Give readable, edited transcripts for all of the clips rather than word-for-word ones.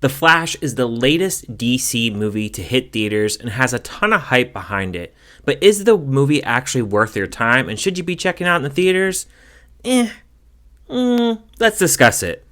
The Flash is the latest DC movie to hit theaters and has a ton of hype behind it. But is the movie actually worth your time, and should you be checking out in the theaters? Let's discuss it.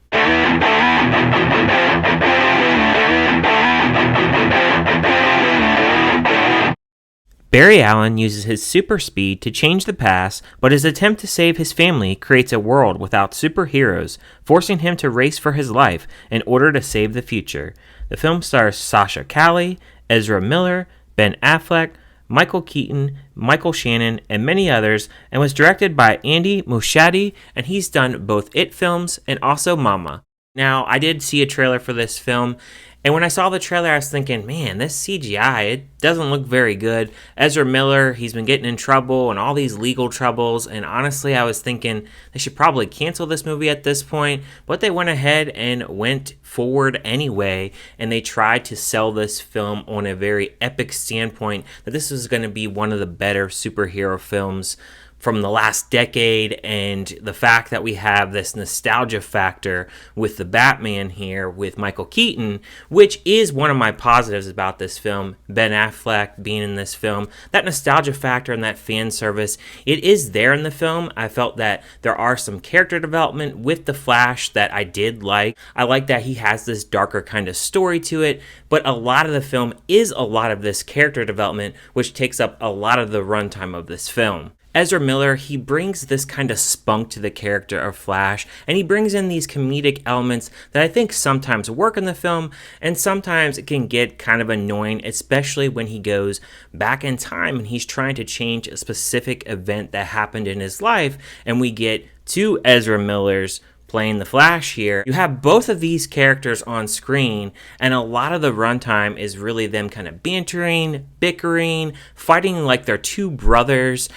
Barry Allen uses his super speed to change the past, but his attempt to save his family creates a world without superheroes, forcing him to race for his life in order to save the future. The film stars Sasha Calle, Ezra Miller, Ben Affleck, Michael Keaton, Michael Shannon, and many others, and was directed by Andy Muschietti, and he's done both It films and also Mama. Now, I did see a trailer for this film, and when I saw the trailer, I was thinking, man, this CGI, it doesn't look very good. Ezra Miller, he's been getting in trouble and all these legal troubles, and honestly, I was thinking they should probably cancel this movie at this point, but they went ahead and went forward anyway, and they tried to sell this film on a very epic standpoint that this was going to be one of the better superhero films from the last decade, and the fact that we have this nostalgia factor with the Batman here with Michael Keaton, which is one of my positives about this film. Ben Affleck being in this film, that nostalgia factor and that fan service, it is there in the film. I felt that there are some character development with the Flash that I did like. I like that he has this darker kind of story to it, but a lot of the film is a lot of this character development, which takes up a lot of the runtime of this film. Ezra Miller, he brings this kind of spunk to the character of Flash, and he brings in these comedic elements that I think sometimes work in the film, and sometimes it can get kind of annoying, especially when he goes back in time and he's trying to change a specific event that happened in his life, and we get two Ezra Millers playing the Flash here. You have both of these characters on screen, and a lot of the runtime is really them kind of bantering, bickering, fighting like they're two brothers.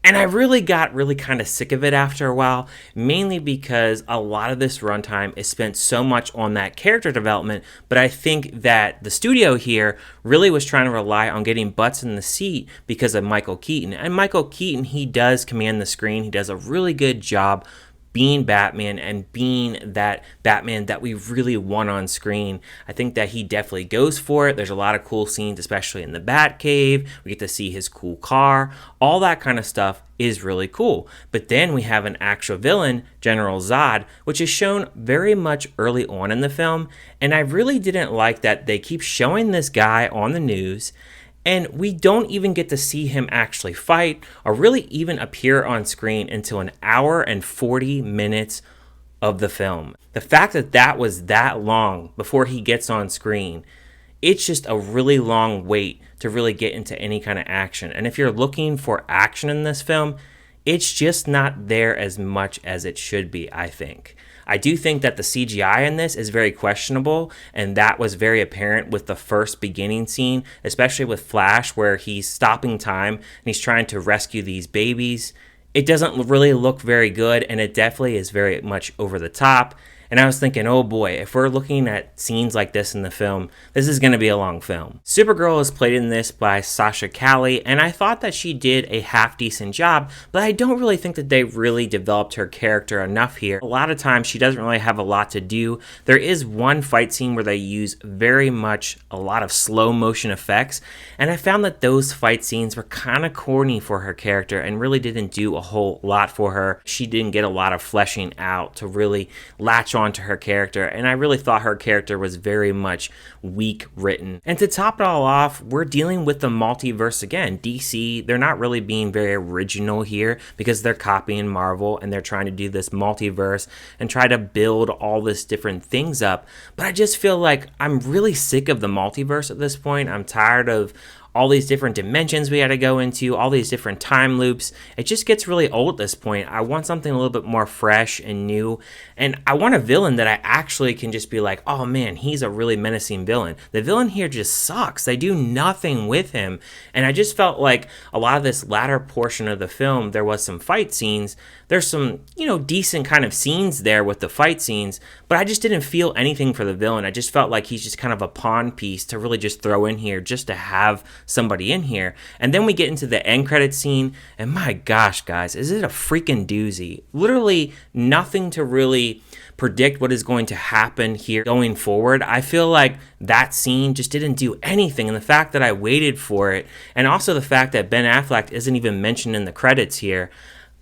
And I got kind of sick of it after a while, mainly because a lot of this runtime is spent so much on that character development, but I think that the studio here really was trying to rely on getting butts in the seat because of Michael Keaton. And Michael Keaton, he does command the screen. He does a really good job being Batman and being that Batman that we really want on screen. I think that he definitely goes for it. There's a lot of cool scenes, especially in the Batcave. We get to see his cool car. All that kind of stuff is really cool. But then we have an actual villain, General Zod, which is shown very much early on in the film. And I really didn't like that they keep showing this guy on the news, and we don't even get to see him actually fight or really even appear on screen until an hour and 40 minutes of the film. The fact that that was that long before he gets on screen, it's just a really long wait to really get into any kind of action. And if you're looking for action in this film, it's just not there as much as it should be, I think. I do think that the CGI in this is very questionable, and that was very apparent with the first beginning scene, especially with Flash, where he's stopping time and he's trying to rescue these babies. It doesn't really look very good, and it definitely is very much over the top. And I was thinking, oh boy, if we're looking at scenes like this in the film, this is going to be a long film. Supergirl is played in this by Sasha Calle, and I thought that she did a half-decent job, but I don't really think that they really developed her character enough here. A lot of times, she doesn't really have a lot to do. There is one fight scene where they use very much a lot of slow motion effects, and I found that those fight scenes were kind of corny for her character and really didn't do a whole lot for her. She didn't get a lot of fleshing out to really latch on to her character, and I really thought her character was very much weak written. And to top it all off, we're dealing with the multiverse again. DC, they're not really being very original here because they're copying Marvel and they're trying to do this multiverse and try to build all this different things up. But I just feel like I'm really sick of the multiverse at this point. I'm tired of all these different dimensions we had to go into, all these different time loops. It just gets really old at this point. I want something a little bit more fresh and new, and I want a villain that I actually can just be like, oh man, he's a really menacing villain. The villain here just sucks. They do nothing with him, and I just felt like a lot of this latter portion of the film, there was some fight scenes. There's some, decent kind of scenes there with the fight scenes, but I just didn't feel anything for the villain. I just felt like he's just kind of a pawn piece to really just throw in here just to have somebody in here. And then we get into the end credit scene, and my gosh, guys, is it a freaking doozy? Literally nothing to really predict what is going to happen here going forward. I feel like that scene just didn't do anything, and the fact that I waited for it, and also the fact that Ben Affleck isn't even mentioned in the credits here,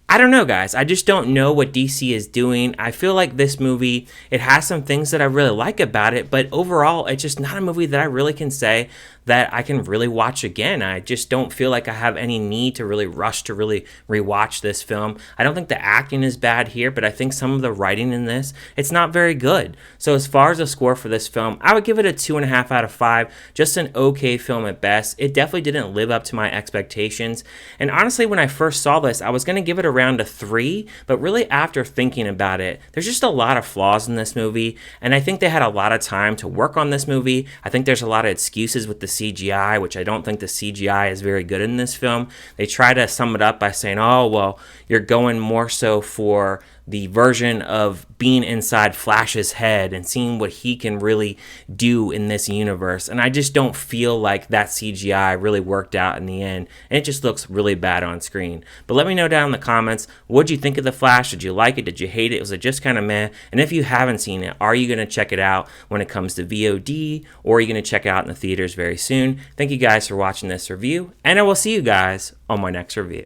I don't know, guys. I just don't know what DC is doing. I feel like this movie, it has some things that I really like about it, but overall, it's just not a movie that I really can say that I can really watch again. I just don't feel like I have any need to really rush to really rewatch this film. I don't think the acting is bad here, but I think some of the writing in this, it's not very good. So as far as the score for this film, I would give it a 2.5 out of 5. Just an okay film at best. It definitely didn't live up to my expectations. And honestly, when I first saw this, I was going to give it around a 3, but really after thinking about it, there's just a lot of flaws in this movie, and I think they had a lot of time to work on this movie. I think there's a lot of excuses with the CGI, which I don't think the CGI is very good in this film. They try to sum it up by saying, oh, well, you're going more so for the version of being inside Flash's head and seeing what he can really do in this universe. And I just don't feel like that CGI really worked out in the end. And it just looks really bad on screen. But let me know down in the comments, what'd you think of The Flash? Did you like it? Did you hate it? Was it just kind of meh? And if you haven't seen it, are you going to check it out when it comes to VOD? Or are you going to check it out in the theaters very soon? Thank you guys for watching this review. And I will see you guys on my next review.